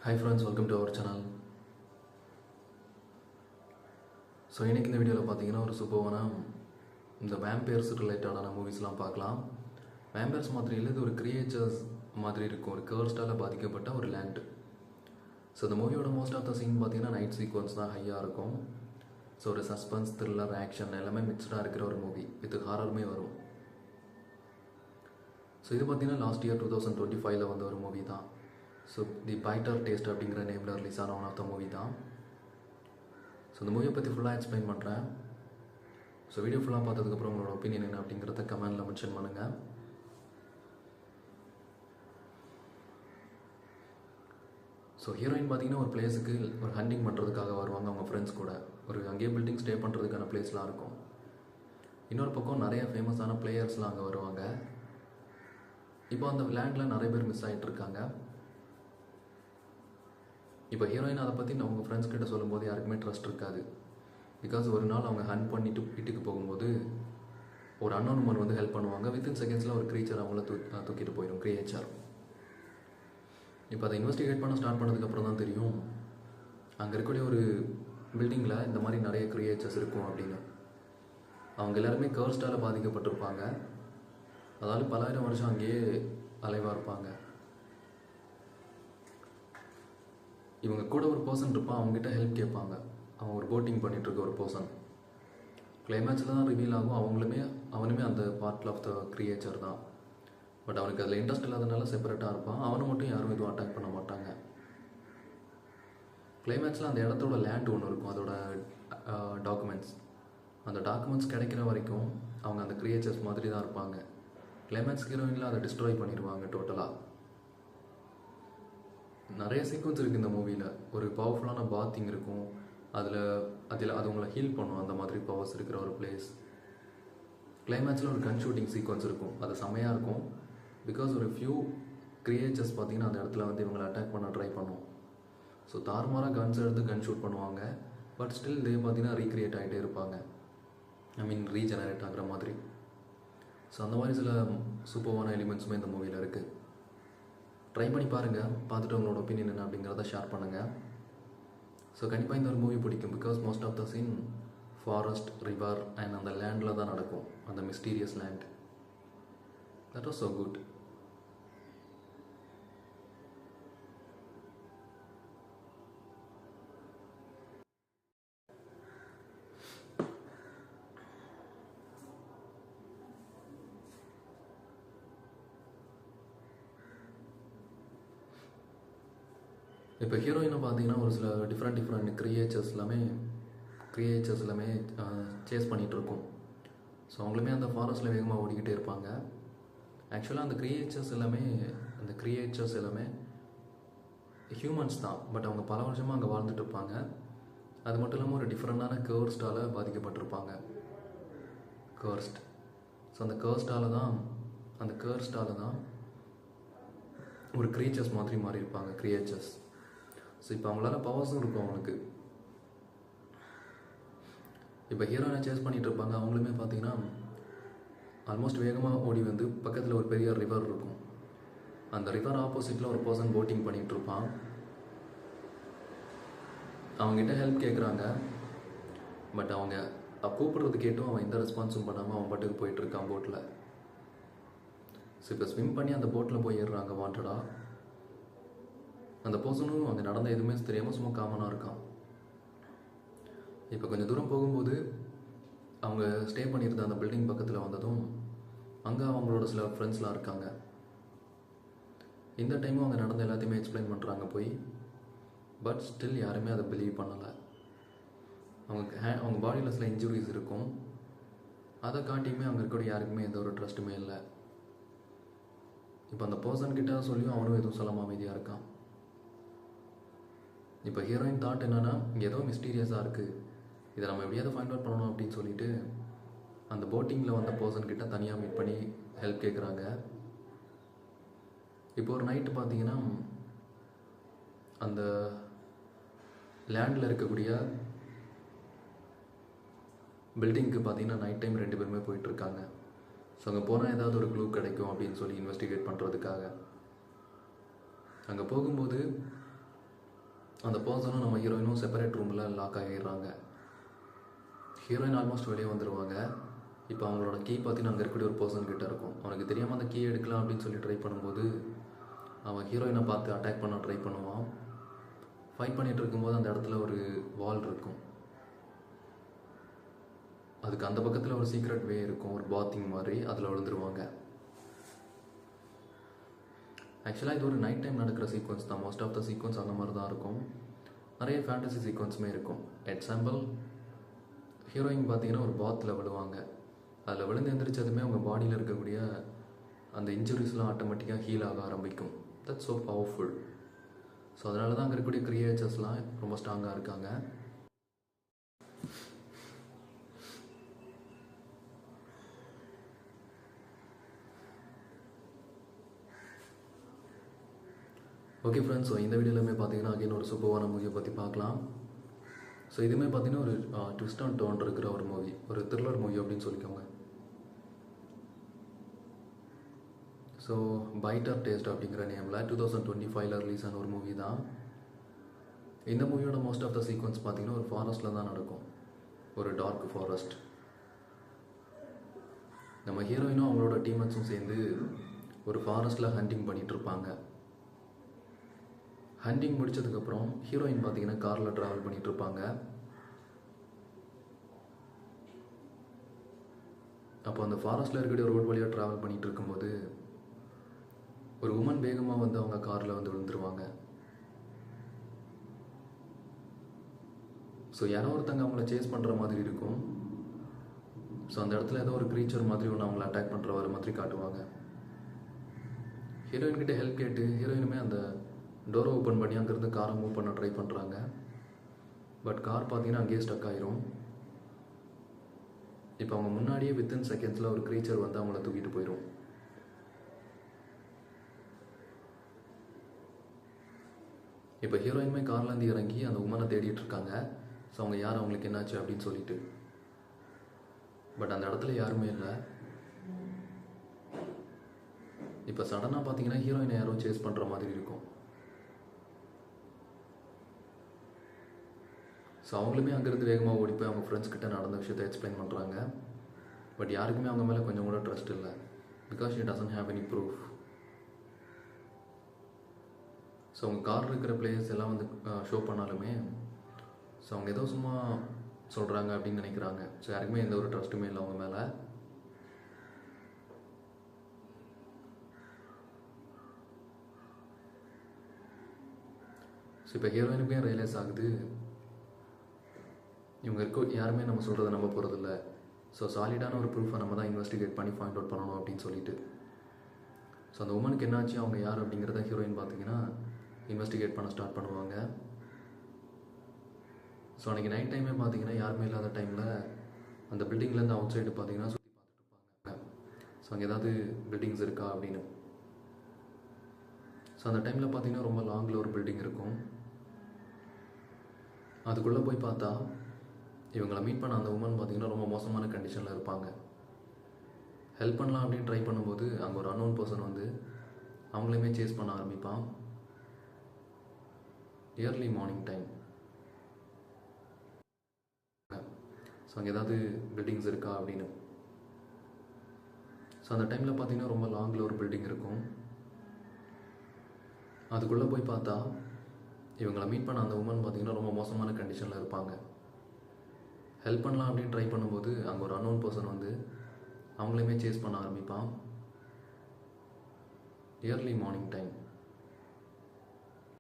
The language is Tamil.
Hi friends, welcome to our channel. So இன்றைக்கி இந்த வீடியோவில் பார்த்தீங்கன்னா ஒரு சூப்பரான இந்த வேம்பயர்ஸ் ரிலேட்டடான மூவிஸ்லாம் பார்க்கலாம். வேம்பயர்ஸ் மாதிரி இல்லை, இது ஒரு கிரியேச்சர்ஸ் மாதிரி இருக்கும், ஒரு கர்ஸ்டால் பாதிக்கப்பட்ட ஒரு லேண்டு. ஸோ இந்த மூவியோட மோஸ்ட் ஆஃப் த சீன் பார்த்தீங்கன்னா நைட் சீக்வன்ஸ் தான் ஹையாக இருக்கும். ஸோ ஒரு சஸ்பென்ஸ், த்ரில்லர், ஆக்ஷன் எல்லாமே மிக்ஸ்டாக இருக்கிற ஒரு மூவி வித் ஹாரருமே வரும். ஸோ இது பார்த்தீங்கன்னா லாஸ்ட் இயர் 2025 வந்த ஒரு மூவி தான். ஸோ தி பைட்டர் டேஸ்ட் அப்படிங்கிற நேமில் ரிலீஸ் ஆன ஒன் ஆஃப் த மூவி தான். ஸோ இந்த மூவியை பற்றி ஃபுல்லாக எக்ஸ்பிளைன் பண்ணுறேன். ஸோ வீடியோ ஃபுல்லாக பார்த்ததுக்கப்புறம் உங்களோட ஒப்பீனியன் என்ன அப்படிங்கிறத கமெண்டில் மென்ஷன் பண்ணுங்கள். ஸோ ஹீரோயின் பார்த்தீங்கன்னா ஒரு பிளேஸுக்கு ஒரு ஹண்டிங் பண்ணுறதுக்காக வருவாங்க அவங்க ஃப்ரெண்ட்ஸ் கூட. ஒரு அங்கேயே பில்டிங் ஸ்டே பண்ணுறதுக்கான பிளேஸ்லாம் இருக்கும். இன்னொரு பக்கம் நிறைய ஃபேமஸான பிளேயர்ஸ்லாம் அங்கே வருவாங்க. இப்போ அந்த லேண்டில் நிறைய பேர் மிஸ் ஆகிட்டு இருக்காங்க. இப்போ ஹீரோயின் அதை பற்றி அவங்க ஃப்ரெண்ட்ஸ் கிட்ட சொல்லும்போது யாருக்குமே ட்ரஸ்ட் இருக்காது. பிகாஸ் ஒரு நாள் அவங்க ஹண்ட் பண்ணிட்டு வீட்டுக்கு போகும்போது ஒரு அன்னோன் உமன் வந்து ஹெல்ப் பண்ணுவாங்க. வித்தின் செகண்ட்ஸில் ஒரு க்ரீச்சர் அவங்கள தூக்கிட்டு போயிடும், கிரியேச்சர். இப்போ அதை இன்வெஸ்டிகேட் பண்ண ஸ்டார்ட் பண்ணதுக்கப்புறம் தான் தெரியும் அங்கே இருக்கக்கூடிய ஒரு பில்டிங்கில் இந்த மாதிரி நிறைய கிரியேச்சர்ஸ் இருக்கும் அப்படின்னு. அவங்க எல்லாருமே கர்ஸ்டால் பாதிக்கப்பட்டிருப்பாங்க. அதாவது பலாயிரம் வருஷம் அங்கேயே அலைவாக இருப்பாங்க. இவங்க கூட ஒரு பர்சன் இருப்பான், அவங்ககிட்ட ஹெல்ப் கேட்பாங்க. அவன் ஒரு போட்டிங் பண்ணிட்டு இருக்க ஒரு பர்சன். கிளைமேக்ஸில் தான் ரிவீல் ஆகும் அவனுமே அந்த பார்ட் ஆஃப் த கிரியேச்சர் தான். பட் அவனுக்கு அதில் இன்ட்ரெஸ்ட் இல்லாதனால செப்பரேட்டாக இருப்பான். அவனை மட்டும் யாரும் எதுவும் அட்டாக் பண்ண மாட்டாங்க. கிளைமேக்ஸில் அந்த இடத்தோட லேண்ட் ஒன்று இருக்கும், அதோட டாக்குமெண்ட்ஸ். அந்த டாக்குமெண்ட்ஸ் கிடைக்கிற வரைக்கும் அவங்க அந்த கிரியேச்சர்ஸ் மாதிரி தான் இருப்பாங்க. கிளைமேக்ஸ் ஹீரோயினில் அதை டிஸ்ட்ராய் பண்ணிடுவாங்க டோட்டலாக. நிறைய சீக்வன்ஸ் இருக்குது இந்த மூவியில். ஒரு பவர்ஃபுல்லான பாத்திங் இருக்கும், அதில் அது உங்களை ஹீல் பண்ணும். அந்த மாதிரி பவர்ஸ் இருக்கிற ஒரு பிளேஸ். கிளைமேக்ஸில் ஒரு கன் ஷூட்டிங் சீக்வன்ஸ் இருக்கும், அது செம்மையாக இருக்கும். பிகாஸ் ஒரு ஃபியூ கிரியேச்சர்ஸ் பார்த்தீங்கன்னா அந்த இடத்துல வந்து இவங்களை அட்டாக் பண்ண ட்ரை பண்ணும். ஸோ தாறுமாறாக கன்ஸ் எடுத்து கன் ஷூட் பண்ணுவாங்க. பட் ஸ்டில் இதே பார்த்தீங்கன்னா ரீக்ரியேட் ஆகிட்டே இருப்பாங்க, ரீஜெனரேட் ஆகிற மாதிரி. ஸோ அந்த மாதிரி சில சூப்பரான எலிமெண்ட்ஸுமே இந்த மூவியில் இருக்குது. ட்ரை பண்ணி பாருங்கள், பார்த்துட்டு உங்களோட ஒப்பீனியன் என்ன அப்படிங்கிறத ஷேர் பண்ணுங்கள். ஸோ கண்டிப்பாக இந்த ஒரு மூவி பிடிக்கும். Because most of the scene forest, river and அந்த லேண்டில் தான் நடக்கும், அந்த mysterious land. That was so good. இப்போ ஹீரோயினை பார்த்தீங்கன்னா ஒரு சில டிஃப்ரெண்ட் கிரியேச்சர்ஸ் எல்லாமே சேஸ் பண்ணிகிட்ருக்கும். ஸோ அவங்களுமே அந்த ஃபாரஸ்ட்டில் வேகமாக ஓடிக்கிட்டே இருப்பாங்க. ஆக்சுவலாக அந்த கிரியேச்சர்ஸ் எல்லாமே ஹியூமன்ஸ் தான். பட் அவங்க பல வருஷமாக அங்கே வாழ்ந்துட்டு இருப்பாங்க. அது மட்டும் இல்லாமல் ஒரு டிஃப்ரெண்டான கர்ஸ்டால் பாதிக்கப்பட்டிருப்பாங்க. கர்ஸ்ட். ஸோ அந்த கர்ஸ்டால் தான் ஒரு கிரியேச்சர்ஸ் மாதிரி மாறி இருப்பாங்க, கிரியேச்சர்ஸ். ஸோ இப்போ அவங்களால பவர்ஸும் இருக்கும் அவனுக்கு. இப்போ ஹீரோயினை சேஸ் பண்ணிகிட்டு இருப்பாங்க. அவங்களுமே பார்த்தீங்கன்னா ஆல்மோஸ்ட் வேகமாக ஓடி வந்து பக்கத்தில் ஒரு பெரிய ரிவர் இருக்கும். அந்த ரிவர் ஆப்போசிட்டில் ஒரு பர்சன் போட்டிங் பண்ணிகிட்டு இருப்பான். அவங்ககிட்ட ஹெல்ப் கேட்குறாங்க. பட் அவங்க கூப்பிடுறது கேட்டும் அவன் எந்த ரெஸ்பான்ஸும் பண்ணாமல் அவன் பாட்டுக்கு போயிட்டுருக்கான் போட்டில். ஸோ இப்போ ஸ்விம் பண்ணி அந்த போட்டில் போய் ஏறுறாங்க வாண்டடாக. அந்த பர்சனும் அங்கே நடந்த எதுவுமே தெரியாமல் சும்மா காமனாக இருக்கான். இப்போ கொஞ்சம் தூரம் போகும்போது அவங்க ஸ்டே பண்ணியிருந்த அந்த பில்டிங் பக்கத்தில் வந்ததும் அங்கே அவங்களோட சில ஃப்ரெண்ட்ஸ்லாம் இருக்காங்க. இந்த டைமும் அவங்க நடந்த எல்லாத்தையுமே எக்ஸ்பிளைன் பண்ணுறாங்க போய். பட் ஸ்டில் யாருமே அதை பிலீவ் பண்ணலை. அவங்க பாடியில் சில இன்ஜுரிஸ் இருக்கும். அதை காட்டியுமே அங்கே இருக்கக்கூடிய யாருக்குமே எந்த ஒரு ட்ரஸ்ட்டுமே இல்லை. இப்போ அந்த பர்சன்கிட்ட சொல்லியும் அவனும் எதுவும் சொல்லாமல் அமைதியாக இருக்கான். இப்போ ஹீரோயின் தாட் என்னென்னா, இங்கே ஏதோ மிஸ்டீரியஸாக இருக்குது, இதை நம்ம எப்படியாவது ஃபைண்ட் அவுட் பண்ணணும் அப்படின்னு சொல்லிட்டு அந்த போட்டிங்கில் வந்த பர்சன்கிட்ட தனியாக மீட் பண்ணி ஹெல்ப் கேட்குறாங்க. இப்போ ஒரு நைட்டு பார்த்தீங்கன்னா அந்த லேண்டில் இருக்கக்கூடிய பில்டிங்க்கு பார்த்தீங்கன்னா நைட் டைம் 2 பேருமே போயிட்டுருக்காங்க. ஸோ அங்கே போனால் ஏதாவது ஒரு க்ளூ கிடைக்கும் அப்படின்னு சொல்லி இன்வெஸ்டிகேட் பண்ணுறதுக்காக. அங்கே போகும்போது அந்த பர்சனும் நம்ம ஹீரோயினும் செப்பரேட் ரூமில் லாக் ஆகிடுறாங்க. ஹீரோயின் ஆல்மோஸ்ட் வெளியே வந்துடுவாங்க. இப்போ அவங்களோட கீ பார்த்தீங்கன்னா அங்கே இருக்கக்கூடிய ஒரு பர்சன் கிட்ட இருக்கும். அவனுக்கு தெரியாமல் அந்த கீ எடுக்கலாம் அப்படின்னு சொல்லி ட்ரை பண்ணும்போது அவன் ஹீரோயினை பார்த்து அட்டாக் பண்ண ட்ரை பண்ணுவான். ஃபைட் பண்ணிகிட்டு இருக்கும்போது அந்த இடத்துல ஒரு வால் இருக்கும். அதுக்கு அந்த பக்கத்தில் ஒரு சீக்ரெட் வே இருக்கும், ஒரு பாத்திங் மாதிரி. அதில் விழுந்துருவாங்க. ஆக்சுவலாக இது ஒரு நைட் டைம் நடக்கிற சீக்வன்ஸ் தான். மோஸ்ட் ஆஃப் த சீக்வன்ஸ் அந்த மாதிரி தான் இருக்கும். நிறைய ஃபேண்டசி சீக்வன்ஸுமே இருக்கும். எக்ஸாம்பிள், ஹீரோயின் பார்த்தீங்கன்னா ஒரு பாத்தில் விழுவாங்க. அதில் விழுந்து எந்திரிச்சதுமே அவங்க பாடியில் இருக்கக்கூடிய அந்த இன்ஜுரிஸ்லாம் ஆட்டோமேட்டிக்காக ஹீல் ஆக ஆரம்பிக்கும். That's so powerful. ஸோ அதனால தான் அங்கே இருக்கக்கூடிய கிரியேச்சர்ஸ்லாம் ரொம்ப ஸ்ட்ராங்காக இருக்காங்க. ஓகே ஃப்ரெண்ட்ஸ், ஸோ இந்த வீடியோலுமே பார்த்தீங்கன்னா அகைன் ஒரு சூப்பரான மூவியை பற்றி பார்க்கலாம். ஸோ இதுவுமே பார்த்தீங்கன்னா ஒரு ட்விஸ்ட் அண்ட் டர்ன் இருக்கிற ஒரு மூவி, ஒரு த்ரில்லர் மூவி அப்படின்னு சொல்லிக்கோங்க. ஸோ பைட்டர் டேஸ்ட் அப்படிங்கிற நேமில் 2025 ரிலீஸ் ஆன ஒரு மூவி தான். இந்த மூவியோட மோஸ்ட் ஆஃப் த சீக்வன்ஸ் பார்த்தீங்கன்னா ஒரு ஃபாரஸ்ட்டில் தான் நடக்கும், ஒரு டார்க் ஃபாரஸ்ட். நம்ம ஹீரோயினும் அவங்களோட டீம்மேட்ஸும் சேர்ந்து ஒரு ஃபாரஸ்ட்டில் ஹண்டிங் பண்ணிகிட்ருப்பாங்க. ஹண்டிங் முடித்ததுக்கப்புறம் ஹீரோயின் பார்த்தீங்கன்னா காரில் ட்ராவல் பண்ணிகிட்ருப்பாங்க. அப்போ அந்த ஃபாரஸ்ட்டில் இருக்கக்கூடிய ரோட் வழியாக ட்ராவல் பண்ணிகிட்டு இருக்கும்போது ஒரு உமன் வேகமாக வந்து அவங்க காரில் வந்து விழுந்துருவாங்க. ஸோ யாரோ ஒருத்தங்க அவங்கள சேஸ் பண்ணுற மாதிரி இருக்கும். ஸோ அந்த இடத்துல ஏதோ ஒரு க்ரீச்சர் மாதிரி ஒன்று அவங்கள அட்டாக் பண்ணுற வர மாதிரி காட்டுவாங்க. ஹீரோயின்கிட்ட ஹெல்ப் கேட்டு ஹீரோயினுமே அந்த டோரை ஓப்பன் பண்ணி அங்கேருந்து காரை மூவ் பண்ண ட்ரை பண்ணுறாங்க. பட் கார் பார்த்தீங்கன்னா அங்கேயே ஸ்டக் ஆயிரும். இப்போ அவங்க முன்னாடியே வித்தின் செகண்ட்ஸில் ஒரு க்ரீச்சர் வந்து அவங்கள தூக்கிட்டு போயிடும். இப்போ ஹீரோயின்மே கார்லேருந்து இறங்கி அந்த உமனை தேடிட்டு இருக்காங்க. ஸோ அவங்க யார், அவங்களுக்கு என்னாச்சு அப்படின்னு சொல்லிட்டு. பட் அந்த இடத்துல யாருமே இல்லை. இப்போ சடனாக பார்த்தீங்கன்னா ஹீரோயினை யாரோ சேஸ் பண்ணுற மாதிரி இருக்கும். ஸோ அவங்களுமே அங்கேருந்து வேகமாக ஓடி போய் அவங்க ஃப்ரெண்ட்ஸ் கிட்ட நடந்த விஷயத்தை எக்ஸ்பிளைன் பண்ணுறாங்க. பட் யாருக்குமே அவங்க மேலே கொஞ்சம் கூட ட்ரஸ்ட் இல்லை. Because she doesn't have any proof. So அவங்க கார் இருக்கிற பிளேஸ் எல்லாம் வந்து ஷோ பண்ணாலுமே ஸோ அவங்க ஏதோ சும்மா சொல்கிறாங்க அப்படின்னு நினைக்கிறாங்க. ஸோ யாருக்குமே எந்த ஒரு ட்ரஸ்ட்டுமே இல்லை அவங்க மேலே. ஸோ இப்போ ஹீரோயினுக்கும் ரியலைஸ் ஆகுது, இவங்க யாருமே நம்ம சொல்கிறத நம்ப போகிறதில்ல. ஸோ சாலிடான ஒரு ப்ரூஃபை நம்ம தான் இன்வெஸ்டிகேட் பண்ணி ஃபைண்ட் அவுட் பண்ணணும் அப்படின்னு சொல்லிட்டு. ஸோ அந்த உமனுக்கு என்னாச்சு, அவங்க யார் அப்படிங்கிறத ஹீரோயின் பார்த்தீங்கன்னா இன்வெஸ்டிகேட் பண்ண ஸ்டார்ட் பண்ணுவாங்க. ஸோ அன்றைக்கி நைட் டைமே பார்த்தீங்கன்னா யாருமே இல்லாத டைமில் அந்த பில்டிங்லேருந்து அவுட் சைடு பார்த்தீங்கன்னா சுற்றி பார்த்துட்டு இருப்பாங்க. ஸோ அங்கே ஏதாவது பில்டிங்ஸ் இருக்கா அப்படின்னு. ஸோ அந்த டைமில் பார்த்தீங்கன்னா ரொம்ப லாங்கில் ஒரு பில்டிங் இருக்கும். அதுக்குள்ளே போய் பார்த்தா இவங்களை மீட் பண்ண அந்த உமன் பார்த்தீங்கன்னா ரொம்ப மோசமான கண்டிஷனில் இருப்பாங்க. ஹெல்ப் பண்ணலாம் அப்படின்னு ட்ரை பண்ணும்போது அங்கே ஒரு அன்னோன் பர்சன் வந்து அவங்களையுமே சேஸ் பண்ண ஆரம்பிப்பான். Early morning time. ஸோ அங்கே ஏதாவது பில்டிங்ஸ் இருக்கா அப்படின்னு. ஸோ அந்த டைமில் பார்த்தீங்கன்னா ரொம்ப லாங்கில் ஒரு பில்டிங் இருக்கும். அதுக்குள்ளே போய் பார்த்தா இவங்களை மீட் பண்ண அந்த உமன் பார்த்தீங்கன்னா ரொம்ப மோசமான கண்டிஷனில் இருப்பாங்க. ஹெல்ப் பண்ணலாம் அப்படின்னு ட்ரை பண்ணும்போது அங்கே ஒரு அன்னோன் பர்சன் வந்து அவங்களையுமே சேஸ் பண்ண ஆரம்பிப்பான். Early morning time.